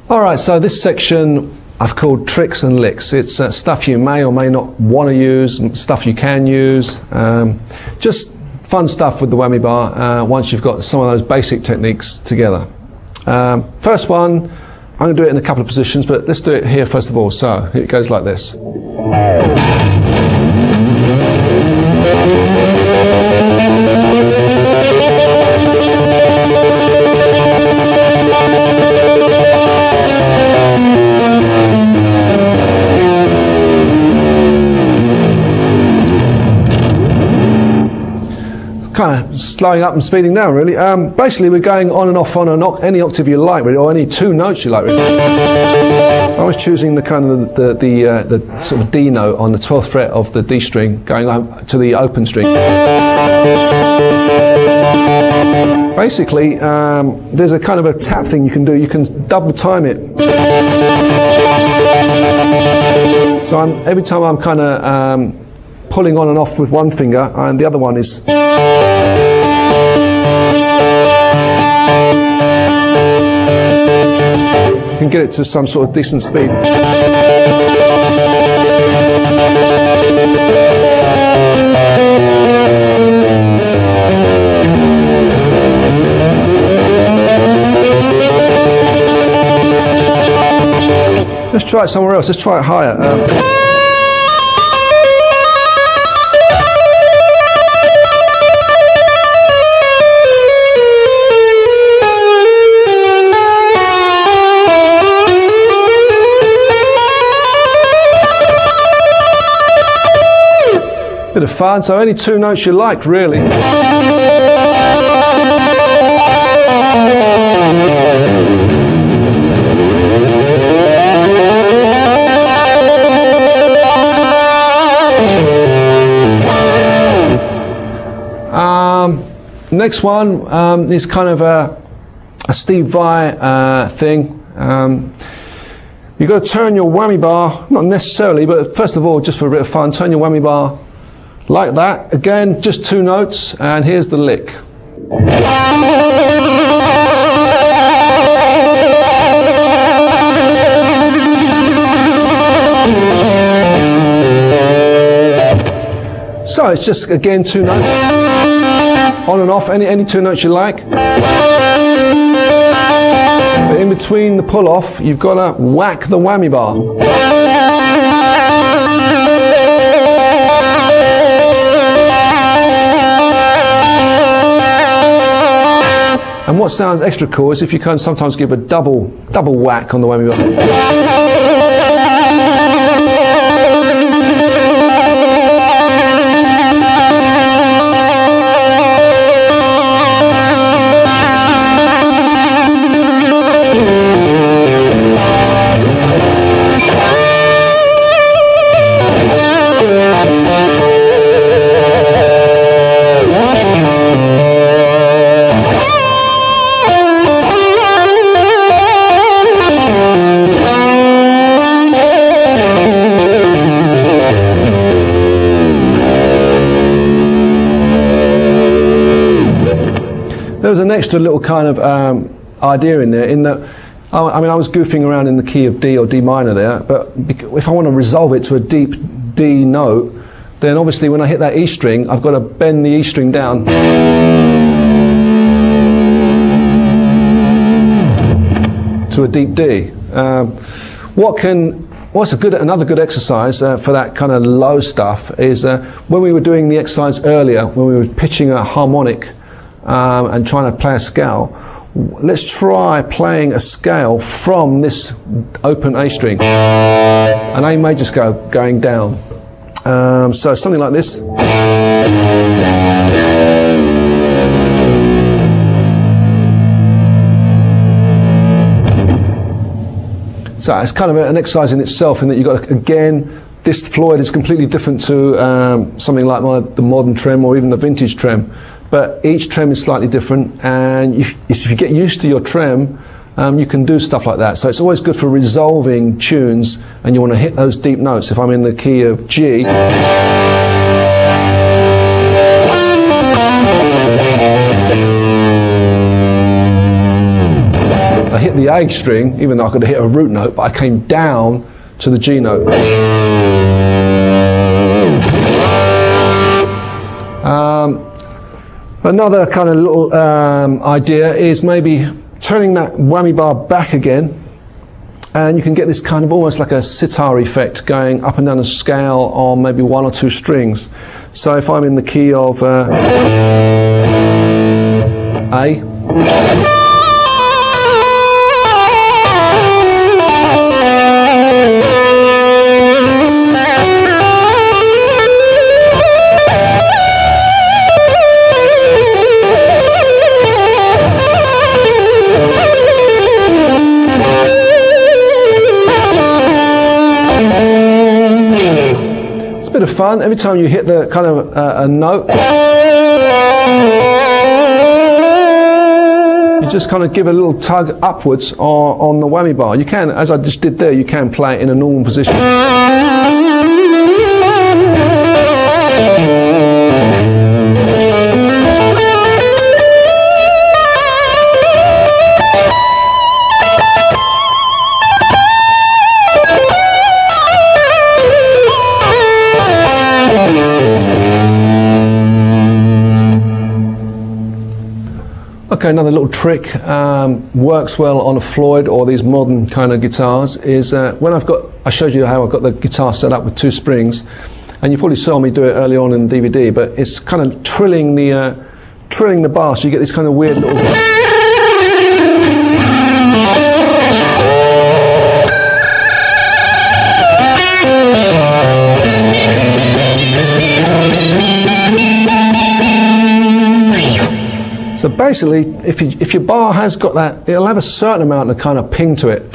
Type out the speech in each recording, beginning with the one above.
Alright, so this section I've called tricks and licks. It's stuff you may or may not want to use, stuff you can use, just fun stuff with the whammy bar once you've got some of those basic techniques together. First one, I'm going to do it in a couple of positions, but let's do it here first of all. So it goes like this. Kind of slowing up and speeding down, really. Basically, we're going on and off on any octave you like, really, or any two notes you like, really. I was choosing the kind of the sort of D note on the 12th fret of the D string, going up to the open string. Basically, there's a kind of a tap thing you can do. You can double time it. So every time I'm kind of pulling on and off with one finger, and the other one is. You can get it to some sort of decent speed. Let's try it somewhere else. Let's try it higher. Bit of fun, so any two notes you like, really. Next one is kind of a Steve Vai thing. You've got to turn your whammy bar, not necessarily, but first of all, just for a bit of fun, turn your whammy bar like that. Again, just two notes, and here's the lick. So it's just, again, two notes. On and off, any two notes you like. But in between the pull-off, you've got to whack the whammy bar. And what sounds extra cool is if you can sometimes give a double whack on the whammy bar. There was an extra little kind of idea in there, in that, I mean, I was goofing around in the key of D or D minor there, but if I want to resolve it to a deep D note, then obviously when I hit that E string, I've got to bend the E string down to a deep D. Another good exercise for that kind of low stuff is when we were doing the exercise earlier, when we were pitching a harmonic and trying to play a scale, let's try playing a scale from this open A string. And A may just going down. So something like this. So it's kind of an exercise in itself, in that you've got to, again, this Floyd is completely different to something like the modern trem or even the vintage trem. But each trem is slightly different, and if you get used to your trem, you can do stuff like that. So it's always good for resolving tunes, and you want to hit those deep notes. If I'm in the key of G, I hit the A string, even though I could have hit a root note, but I came down to the G note. Another kind of little idea is maybe turning that whammy bar back again, and you can get this kind of almost like a sitar effect going up and down a scale on maybe one or two strings. So if I'm in the key of A, bit of fun. Every time you hit the kind of a note, you just kind of give a little tug upwards on the whammy bar. You can, as I just did there, you can play it in a normal position. Okay, another little trick works well on a Floyd or these modern kind of guitars is when I showed you how I've got the guitar set up with two springs, and you probably saw me do it early on in the DVD, but it's kind of trilling the bar, so you get this kind of weird little... So basically, if your bar has got that, it'll have a certain amount of kind of ping to it.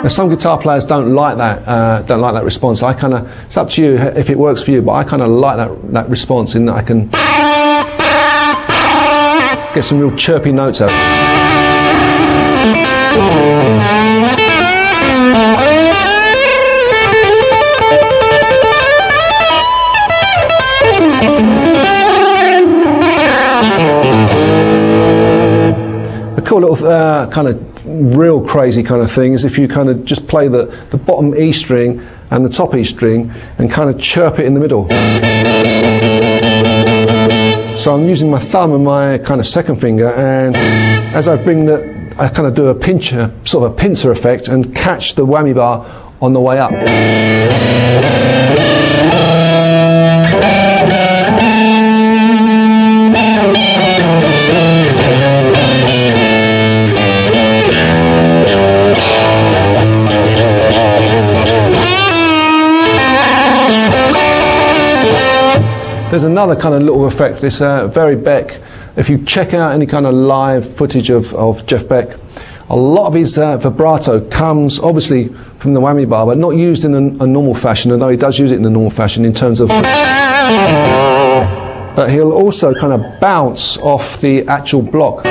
Now, some guitar players don't like that response. It's up to you if it works for you, but I kind of like that response in that I can get some real chirpy notes out. Cool little kind of real crazy kind of thing is if you kind of just play the bottom E string and the top E string and kind of chirp it in the middle. So I'm using my thumb and my kind of second finger, and as I bring I kind of do a pincher, sort of a pincer effect, and catch the whammy bar on the way up. There's another kind of little effect, this very Beck. If you check out any kind of live footage of Jeff Beck, a lot of his vibrato comes obviously from the whammy bar, but not used in a normal fashion, although he does use it in a normal fashion in terms of... But he'll also kind of bounce off the actual block.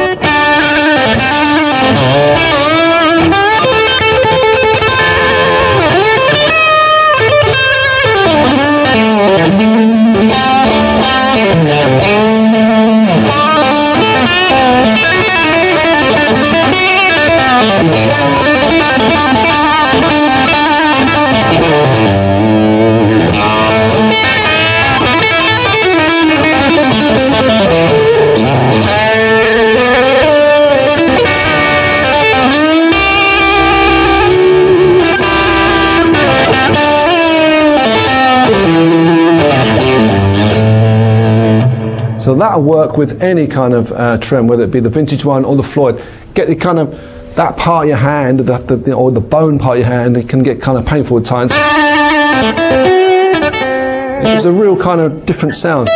So that'll work with any kind of trem, whether it be the vintage one or the Floyd. Get the kind of that part of your hand, or the bone part of your hand, it can get kind of painful at times. It gives a real kind of different sound.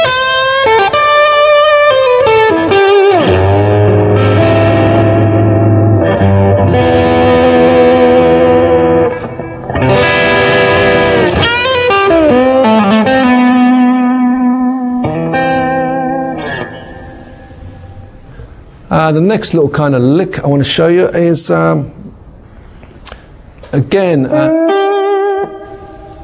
The next little kind of lick I want to show you is, again,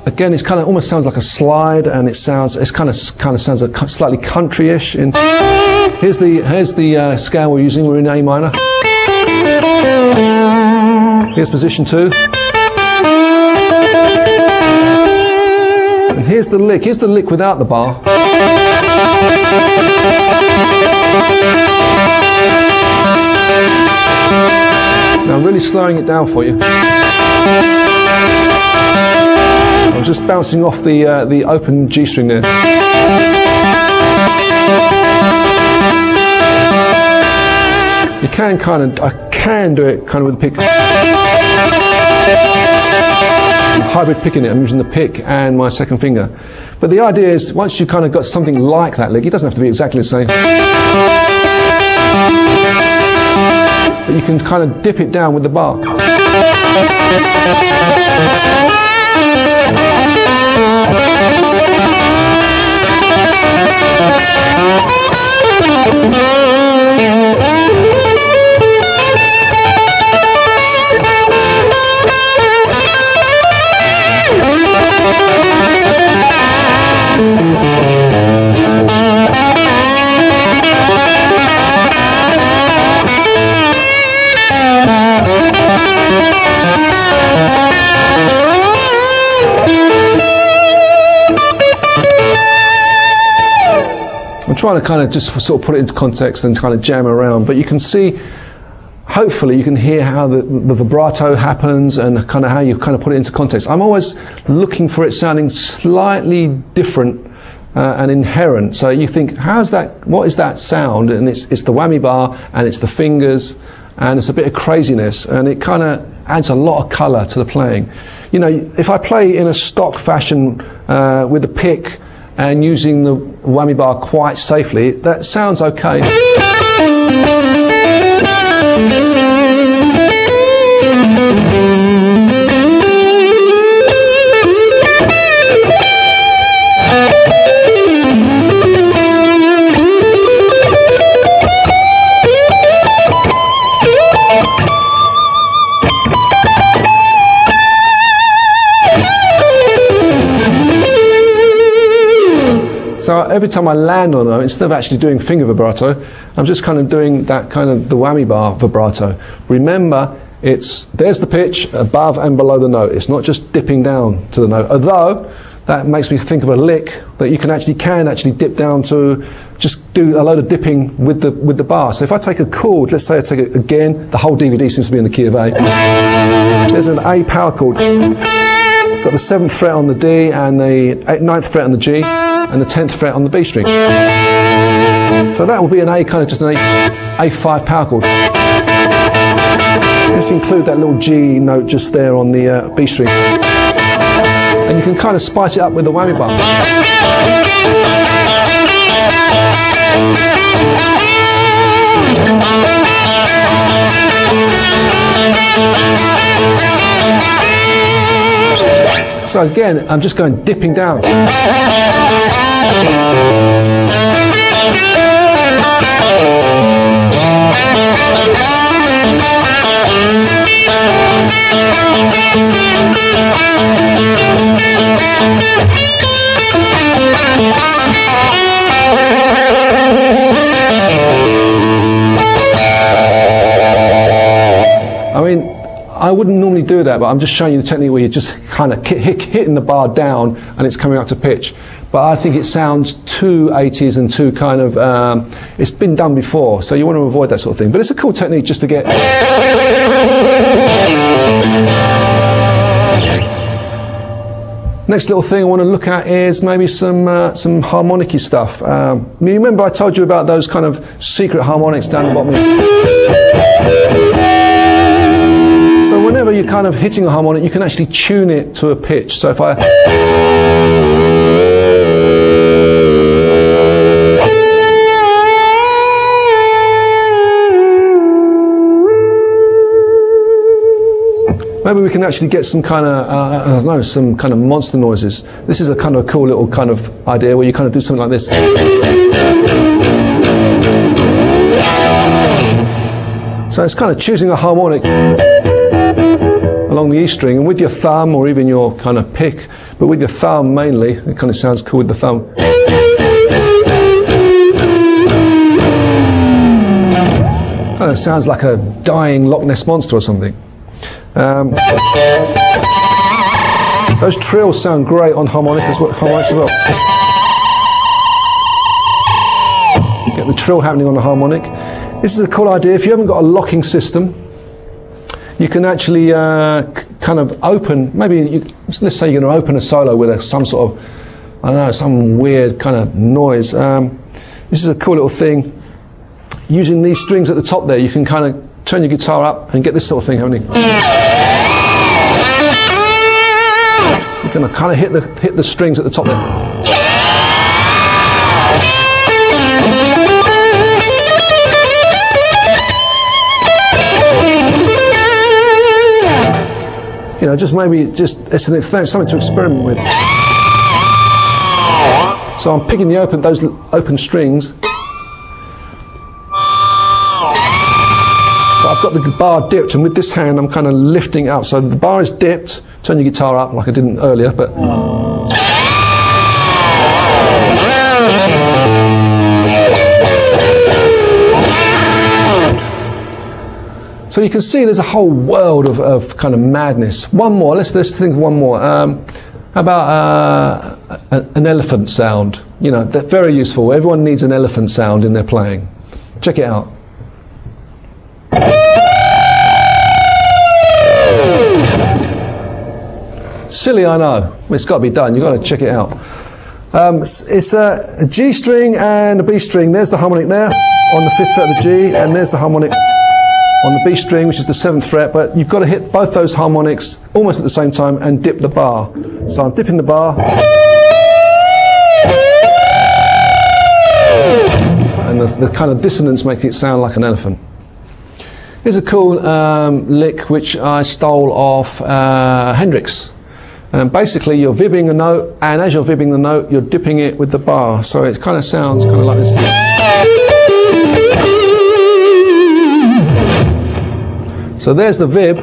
again, it's kind of almost sounds like a slide, and it sounds sounds slightly country-ish. Here's the scale we're using. We're in A minor. Here's position 2. And here's the lick. Here's the lick without the bar. Now I'm really slowing it down for you. I'm just bouncing off the open G string there. You can I can do it kind of with the pick. Hybrid picking it. I'm using the pick and my second finger. But the idea is, once you've kind of got something like that lick, it doesn't have to be exactly the same. But you can kind of dip it down with the bar. I'm trying to kind of just sort of put it into context and kind of jam around, but you can see, hopefully you can hear how the vibrato happens and kind of how you kind of put it into context. I'm always looking for it sounding slightly different and inherent. So you think, what is that sound? And it's the whammy bar, and it's the fingers, and it's a bit of craziness, and it kind of adds a lot of colour to the playing. You know, if I play in a stock fashion with the pick and using the whammy bar quite safely, that sounds okay. So every time I land on it, instead of actually doing finger vibrato, I'm just kind of doing that kind of the whammy bar vibrato. Remember, there's the pitch above and below the note. It's not just dipping down to the note. Although that makes me think of a lick that you can actually dip down to, just do a load of dipping with the bar. So if I take a chord, let's say I take it again, the whole DVD seems to be in the key of A. There's an A power chord. Got the 7th fret on the D and the 9th fret on the G, and the 10th fret on the B string. So that will be an A, kind of just an A5 power chord. Let's include that little G note just there on the B string. And you can kind of spice it up with the whammy bar. So again, I'm just going dipping down. I mean, I wouldn't normally do that, but I'm just showing you the technique where you're just kind of hitting the bar down and it's coming up to pitch. But I think it sounds too 80s and too kind of, it's been done before, so you want to avoid that sort of thing. But it's a cool technique just to get... Next little thing I want to look at is maybe some harmonic-y stuff. You remember I told you about those kind of secret harmonics down the bottom? So whenever you're kind of hitting a harmonic, you can actually tune it to a pitch. So if I... Maybe we can actually get some kind of, I don't know, some kind of monster noises. This is a kind of cool little kind of idea where you kind of do something like this. So it's kind of choosing a harmonic. along the E string, and with your thumb or even your kind of pick, but with your thumb mainly, it kind of sounds cool with the thumb. Kind of sounds like a dying Loch Ness monster or something. Those trills sound great on harmonics as well. You get the trill happening on the harmonic. This is a cool idea. If you haven't got a locking system, you can actually kind of open, let's say you're going to open a solo with some sort of, I don't know, some weird kind of noise. This is a cool little thing. Using these strings at the top there, you can kind of turn your guitar up and get this sort of thing happening. You can kind of hit the strings at the top there. You know, it's something to experiment with. So I'm picking those open strings. I've got the bar dipped, and with this hand I'm kind of lifting up. So the bar is dipped, turn your guitar up like I didn't earlier, but... So you can see there's a whole world of kind of madness. One more, let's think of one more. How about an elephant sound? You know, they're very useful. Everyone needs an elephant sound in their playing. Check it out. Silly, I know. It's got to be done. You've got to check it out. It's a G string and a B string. There's the harmonic there on the 5th fret of the G, and there's the harmonic on the B string, which is the 7th fret. But you've got to hit both those harmonics almost at the same time and dip the bar. So I'm dipping the bar, and the kind of dissonance makes it sound like an elephant. Here's a cool lick which I stole off Hendrix. Basically, you're vibbing a note, and as you're vibbing the note, you're dipping it with the bar. So it kind of sounds kind of like this. So there's the vib,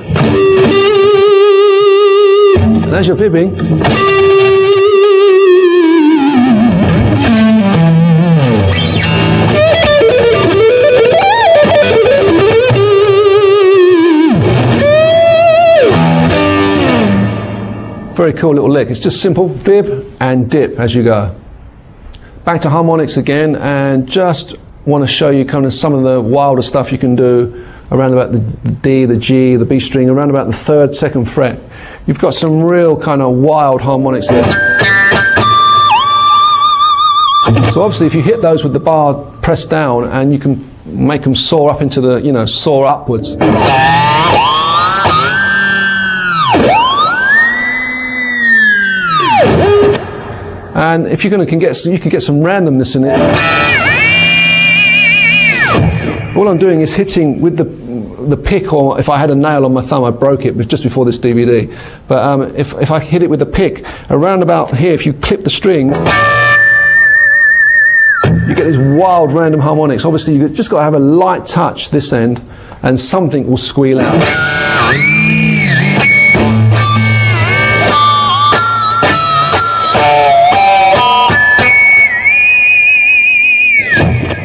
and as you're vibbing, very cool little lick. It's just simple, vib and dip as you go. Back to harmonics again, and just want to show you kind of some of the wilder stuff you can do around about the D, the G, the B string, around about the 3rd, 2nd fret. You've got some real kind of wild harmonics here. So obviously if you hit those with the bar pressed down, and you can make them soar up into the, you know, soar upwards. And if you're going to you can get some randomness in it. All I'm doing is hitting with the pick, or if I had a nail on my thumb, I broke it just before this DVD. But if I hit it with the pick, around about here, if you clip the strings, you get these wild random harmonics. Obviously, you've just got to have a light touch this end, and something will squeal out.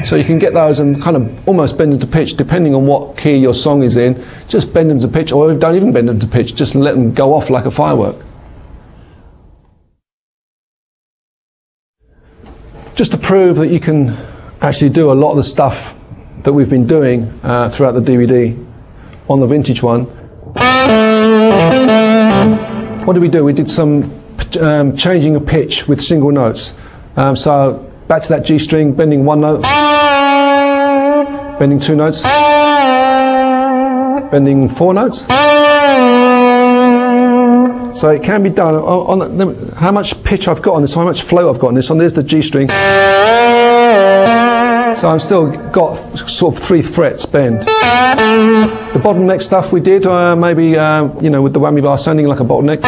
So you can get those and kind of almost bend them to pitch, depending on what key your song is in. Just bend them to pitch, or don't even bend them to pitch, just let them go off like a firework. Just to prove that you can actually do a lot of the stuff that we've been doing throughout the DVD on the vintage one. What did we do? We did some changing of pitch with single notes. So back to that G string, bending one note, bending 2 notes, bending 4 notes. So it can be done on how much pitch I've got on this, how much float I've got on this. There's the G string. So I've still got sort of 3 frets bend. The bottleneck stuff we did, maybe you know, with the whammy bar sounding like a bottleneck.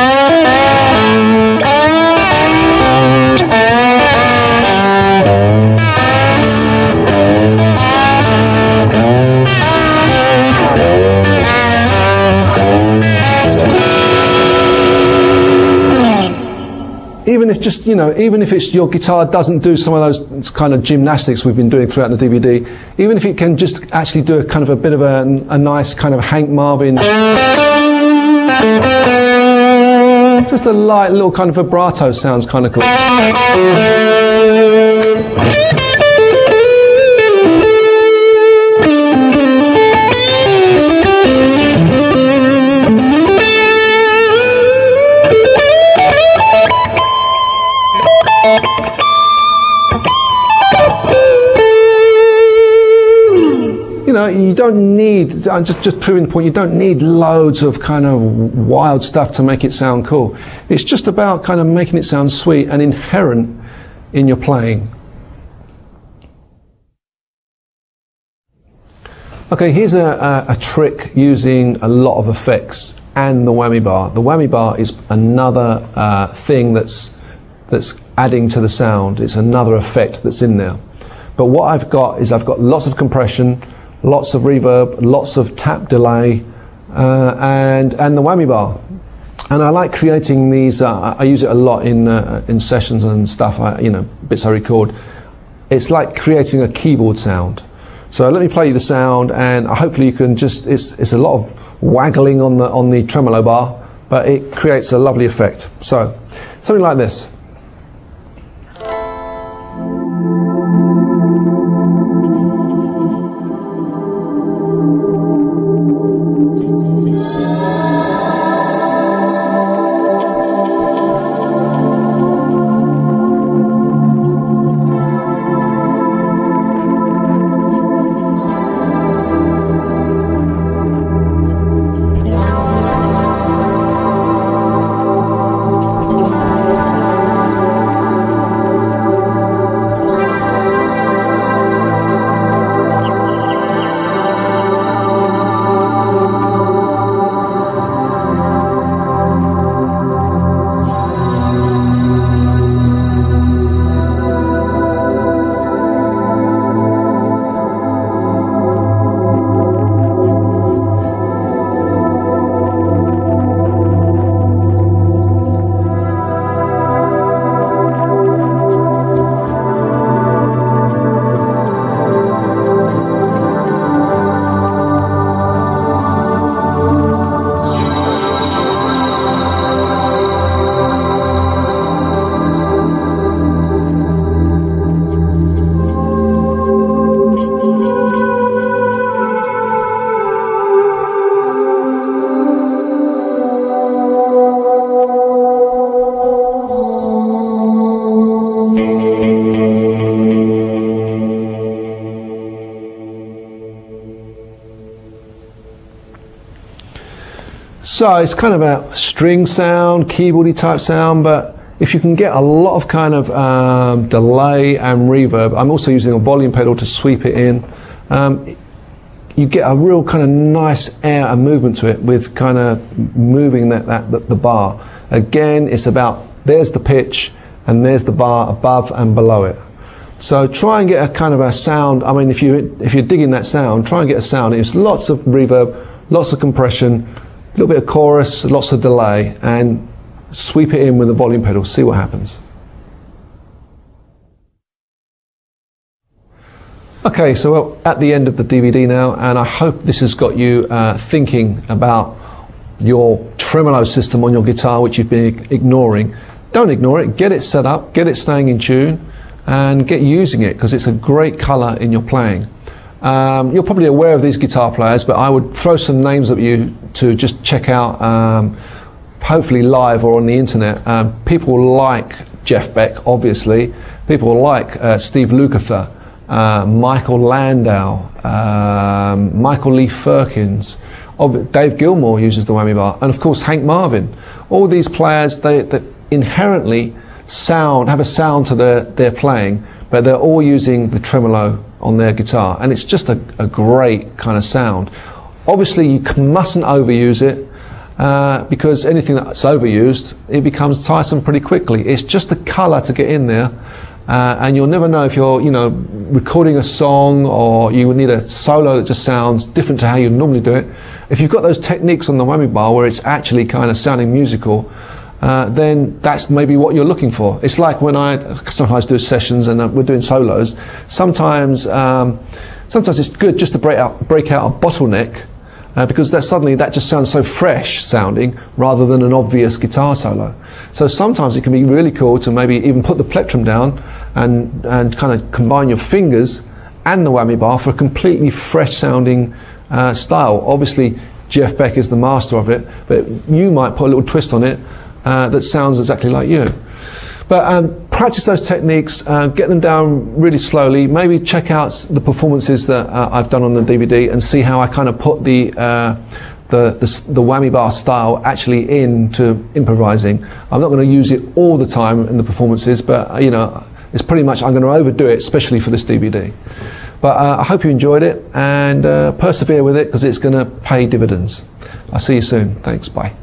if just, you know, even if it's your guitar doesn't do some of those kind of gymnastics we've been doing throughout the DVD, even if it can just actually do a kind of a bit of a nice kind of Hank Marvin, just a light little kind of vibrato sounds kind of cool. You know, you don't need, I'm just proving the point, you don't need loads of kind of wild stuff to make it sound cool. It's just about kind of making it sound sweet and inherent in your playing. Okay, here's a trick using a lot of effects and the whammy bar. The whammy bar is another thing that's adding to the sound. It's another effect that's in there. But what I've got is I've got lots of compression, lots of reverb, lots of tap delay, and the whammy bar. And I like creating these. I use it a lot in sessions and stuff. You know, bits I record. It's like creating a keyboard sound. So let me play you the sound, and hopefully you can just. It's a lot of waggling on the tremolo bar, but it creates a lovely effect. So something like this. So it's kind of a string sound, keyboardy type sound, but if you can get a lot of kind of delay and reverb, I'm also using a volume pedal to sweep it in, you get a real kind of nice air and movement to it with kind of moving the bar. Again, it's about, there's the pitch and there's the bar above and below it. So try and get a kind of a sound. I mean, if you're digging that sound, try and get a sound. It's lots of reverb, lots of compression, a little bit of chorus, lots of delay, and sweep it in with the volume pedal, see what happens. Okay, so we're at the end of the DVD now, and I hope this has got you thinking about your tremolo system on your guitar, which you've been ignoring. Don't ignore it, get it set up, get it staying in tune, and get using it, because it's a great colour in your playing. You're probably aware of these guitar players, but I would throw some names at you to just check out, hopefully live or on the internet. People like Jeff Beck, obviously. People like Steve Lukather, Michael Landau, Michael Lee Firkins. Dave Gilmour uses the whammy bar, and of course Hank Marvin. All these players, they inherently have a sound to their playing, but they're all using the tremolo on their guitar, and it's just a great kind of sound. Obviously you mustn't overuse it, because anything that's overused, it becomes tiresome pretty quickly. It's just the colour to get in there, and you'll never know if you're recording a song or you would need a solo that just sounds different to how you normally do it. If you've got those techniques on the whammy bar where it's actually kind of sounding musical, then that's maybe what you're looking for. It's like when I sometimes do sessions and we're doing solos. Sometimes it's good just to break out a bottleneck, because suddenly that just sounds so fresh sounding rather than an obvious guitar solo. So sometimes it can be really cool to maybe even put the plectrum down and kind of combine your fingers and the whammy bar for a completely fresh sounding style. Obviously Jeff Beck is the master of it, but you might put a little twist on it that sounds exactly like you. But practice those techniques, get them down really slowly. Maybe check out the performances that I've done on the DVD and see how I kind of put the whammy bar style actually into improvising. I'm not going to use it all the time in the performances, but you know, it's pretty much I'm going to overdo it, especially for this DVD. But I hope you enjoyed it, and persevere with it because it's going to pay dividends. I'll see you soon. Thanks. Bye.